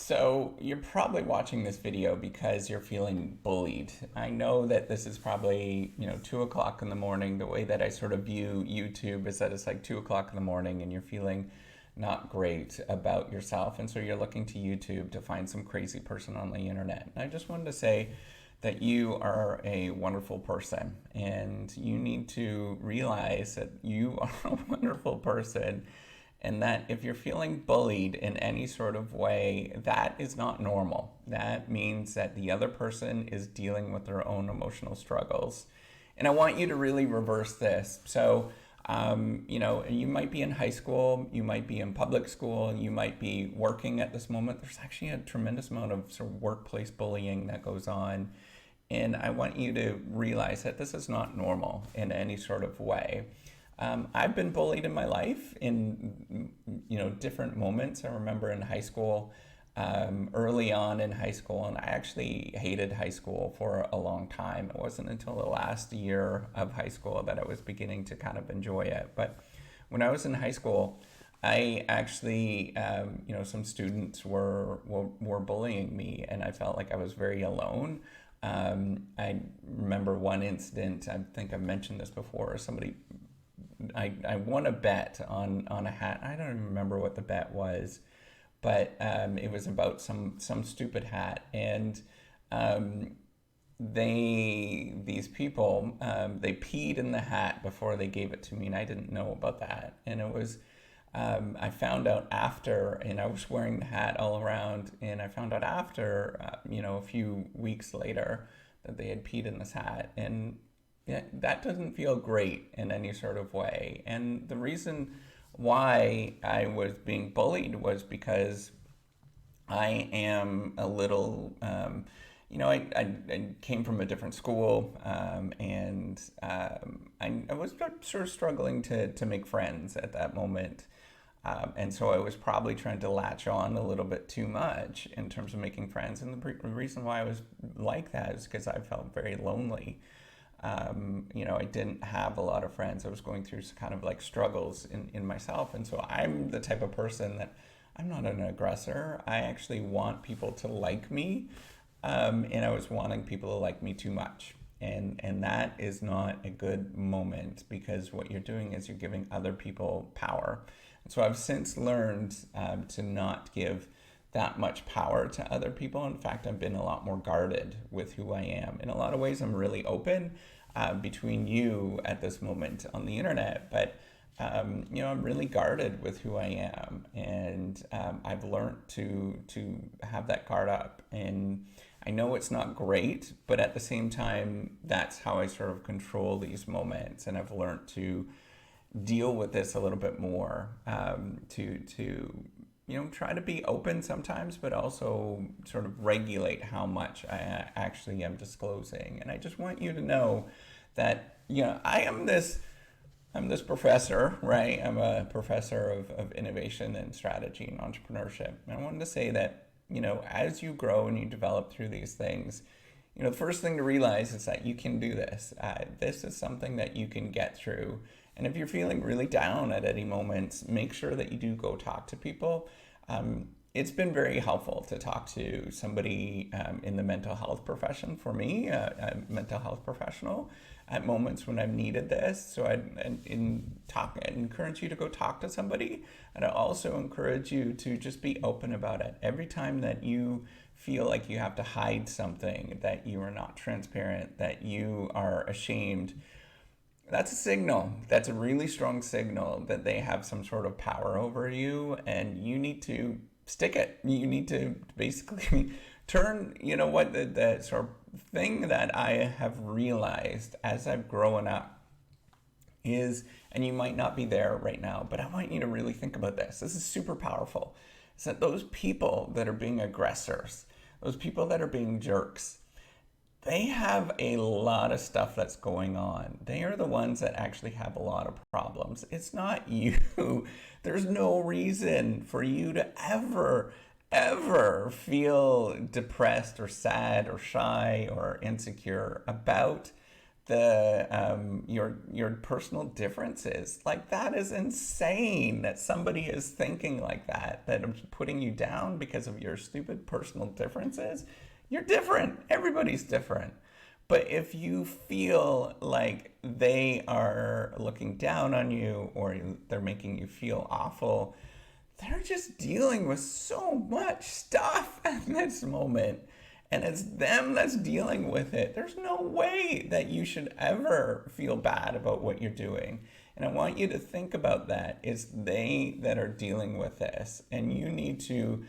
So you're probably watching this video because you're feeling bullied. I know that this is probably, 2 o'clock in the morning. The way that I sort of view YouTube is that it's like 2 o'clock in the morning and you're feeling not great about yourself. And so you're looking to YouTube to find some crazy person on the internet. And I just wanted to say that you are a wonderful person and you need to realize that you are a wonderful person, and that if you're feeling bullied in any sort of way, that is not normal. That means that the other person is dealing with their own emotional struggles. And I want you to really reverse this. So, you might be in high school, you might be in public school, you might be working at this moment. There's actually a tremendous amount of sort of workplace bullying that goes on. And I want you to realize that this is not normal in any sort of way. I've been bullied in my life in, different moments. I remember in high school, early on in high school, and I actually hated high school for a long time. It wasn't until the last year of high school that I was beginning to kind of enjoy it. But when I was in high school, I actually, some students were bullying me, and I felt like I was very alone. I remember one incident, I think I've mentioned this before, I won a bet on a hat. I don't even remember what the bet was, but it was about some stupid hat. And these people, they peed in the hat before they gave it to me, and I didn't know about that. And it was, I found out after, and I was wearing the hat all around, and I found out after, a few weeks later that they had peed in this hat. And yeah, that doesn't feel great in any sort of way. And the reason why I was being bullied was because I am a little, I came from a different school, and I was sort of struggling to make friends at that moment. And so I was probably trying to latch on a little bit too much in terms of making friends. And the reason why I was like that is because I felt very lonely. I didn't have a lot of friends. I was going through some kind of like struggles in myself. And so I'm the type of person that I'm not an aggressor. I actually want people to like me. And I was wanting people to like me too much. And that is not a good moment, because what you're doing is you're giving other people power. And so I've since learned to not give that much power to other people. In fact, I've been a lot more guarded with who I am. In a lot of ways, I'm really open between you at this moment on the internet, but I'm really guarded with who I am, and I've learned to have that guard up. And I know it's not great, but at the same time, that's how I sort of control these moments, and I've learned to deal with this a little bit more, to try to be open sometimes, but also sort of regulate how much I actually am disclosing. And I just want you to know that, I'm this professor, right? I'm a professor of innovation and strategy and entrepreneurship. And I wanted to say that, as you grow and you develop through these things, the first thing to realize is that you can do this. This is something that you can get through. And if you're feeling really down at any moment, make sure that you do go talk to people. It's been very helpful to talk to somebody in the mental health profession for me, a mental health professional, at moments when I've needed this. So I'd encourage you to go talk to somebody. And I also encourage you to just be open about it. Every time that you feel like you have to hide something, that you are not transparent, that you are ashamed, that's a signal. That's a really strong signal that they have some sort of power over you, and you need to stick it. You need to basically turn, the sort of thing that I have realized as I've grown up is, and you might not be there right now, but I want you to really think about this. This is super powerful. Is that those people that are being aggressors, those people that are being jerks, they have a lot of stuff that's going on. They are the ones that actually have a lot of problems. It's not you. There's no reason for you to ever feel depressed or sad or shy or insecure about your personal differences. Like, that is insane that somebody is thinking like that I'm putting you down because of your stupid personal differences. You're different. Everybody's different. But if you feel like they are looking down on you or they're making you feel awful, they're just dealing with so much stuff at this moment. And it's them that's dealing with it. There's no way that you should ever feel bad about what you're doing. And I want you to think about that. It's they that are dealing with this. And you need to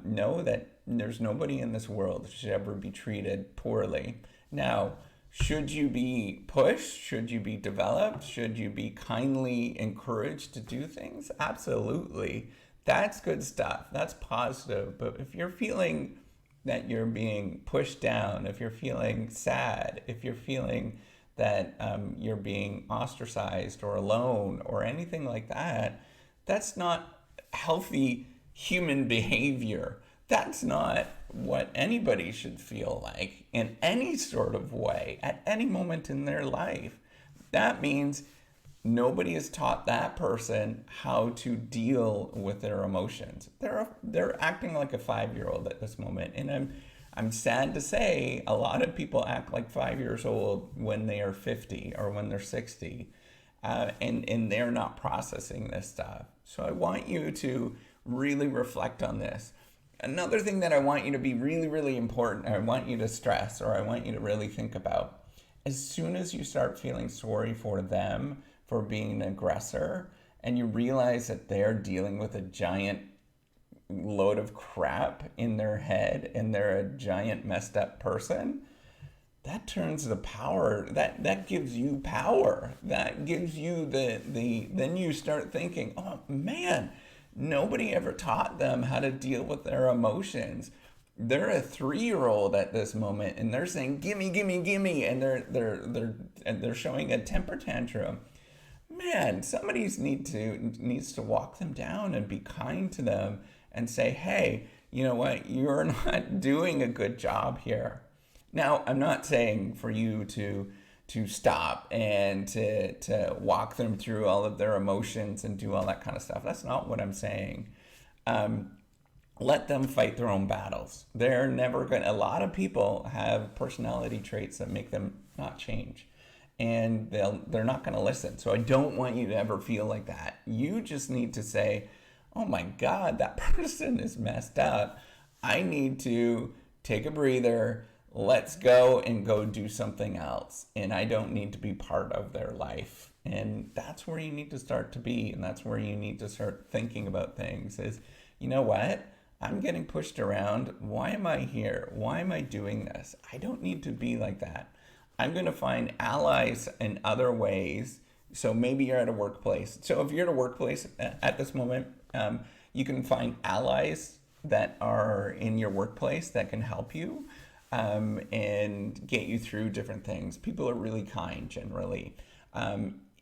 know that there's nobody in this world that should ever be treated poorly. Now, should you be pushed? Should you be developed? Should you be kindly encouraged to do things? Absolutely. That's good stuff. That's positive. But if you're feeling that you're being pushed down, if you're feeling sad, if you're feeling that you're being ostracized or alone or anything like that, that's not healthy human behavior. That's not what anybody should feel like in any sort of way at any moment in their life. That means nobody has taught that person how to deal with their emotions. They're acting like a 5-year-old at this moment, and I'm sad to say a lot of people act like 5 years old when they are 50 or when they're 60, and they're not processing this stuff. So I want you to really reflect on this. Another thing that I want you to be really, really important, I want you to stress, or I want you to really think about, as soon as you start feeling sorry for them for being an aggressor, and you realize that they're dealing with a giant load of crap in their head and they're a giant messed up person, that turns the power, that gives you power. That gives you then you start thinking, oh man, nobody ever taught them how to deal with their emotions. They're a 3-year-old at this moment, and they're saying, "Gimme, gimme, gimme," and they're showing a temper tantrum. Man, somebody needs to walk them down and be kind to them and say, "Hey, you know what? You're not doing a good job here." Now, I'm not saying for you to stop and to walk them through all of their emotions and do all that kind of stuff. That's not what I'm saying. Let them fight their own battles. They're never going to, a lot of people have personality traits that make them not change. And they're not going to listen. So I don't want you to ever feel like that. You just need to say, oh my God, that person is messed up. I need to take a breather. Let's go and go do something else. And I don't need to be part of their life. And that's where you need to start to be. And that's where you need to start thinking about things is, you know what? I'm getting pushed around. Why am I here? Why am I doing this? I don't need to be like that. I'm going to find allies in other ways. So maybe you're at a workplace. So if you're at a workplace at this moment, you can find allies that are in your workplace that can help you. And get you through different things. People are really kind generally.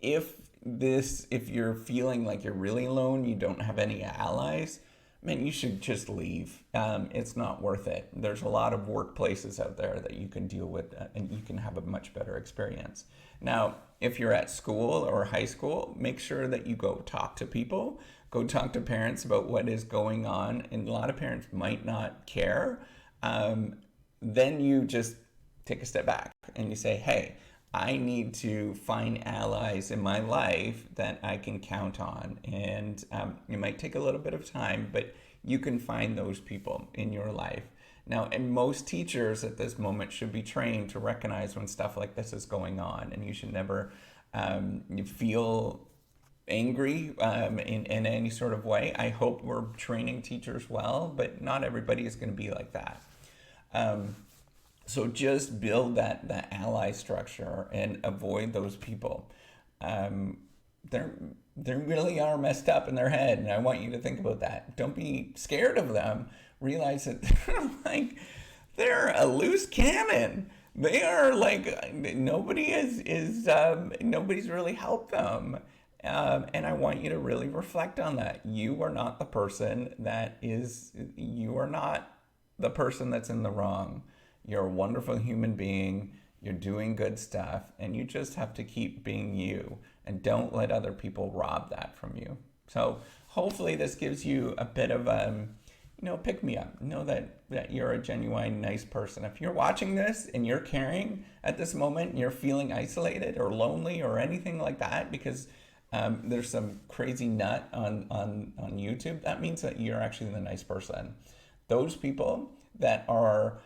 If you're feeling like you're really alone, you don't have any allies, man, you should just leave. It's not worth it. There's a lot of workplaces out there that you can deal with and you can have a much better experience. Now, if you're at school or high school, make sure that you go talk to people, go talk to parents about what is going on. And a lot of parents might not care. Then you just take a step back and you say, hey, I need to find allies in my life that I can count on. And it might take a little bit of time, but you can find those people in your life. Now, and most teachers at this moment should be trained to recognize when stuff like this is going on. And you should never feel angry in any sort of way. I hope we're training teachers well, but not everybody is going to be like that. So just build that ally structure and avoid those people. They really are messed up in their head, and I want you to think about that. Don't be scared of them. Realize that they're a loose cannon. They are like nobody's really helped them. And I want you to really reflect on that. You are not the person that's in the wrong. You're a wonderful human being. you're doing good stuff, and you just have to keep being you and don't let other people rob that from you. So hopefully this gives you a bit of pick me up. Know that you're a genuine, nice person. If you're watching this and you're caring at this moment, and you're feeling isolated or lonely or anything like that because there's some crazy nut on YouTube, that means that you're actually the nice person. Those people that are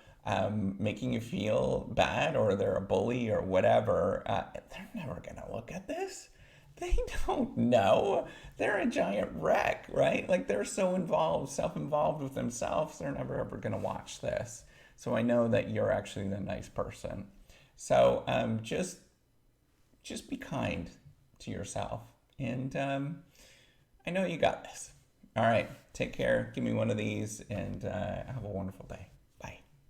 making you feel bad, or they're a bully or whatever, they're never gonna look at this. They don't know. They're a giant wreck, right? Like, they're so self-involved with themselves, they're never ever gonna watch this. So I know that you're actually the nice person. So just be kind to yourself, and I know you got this. All right, take care. Give me one of these, and have a wonderful day.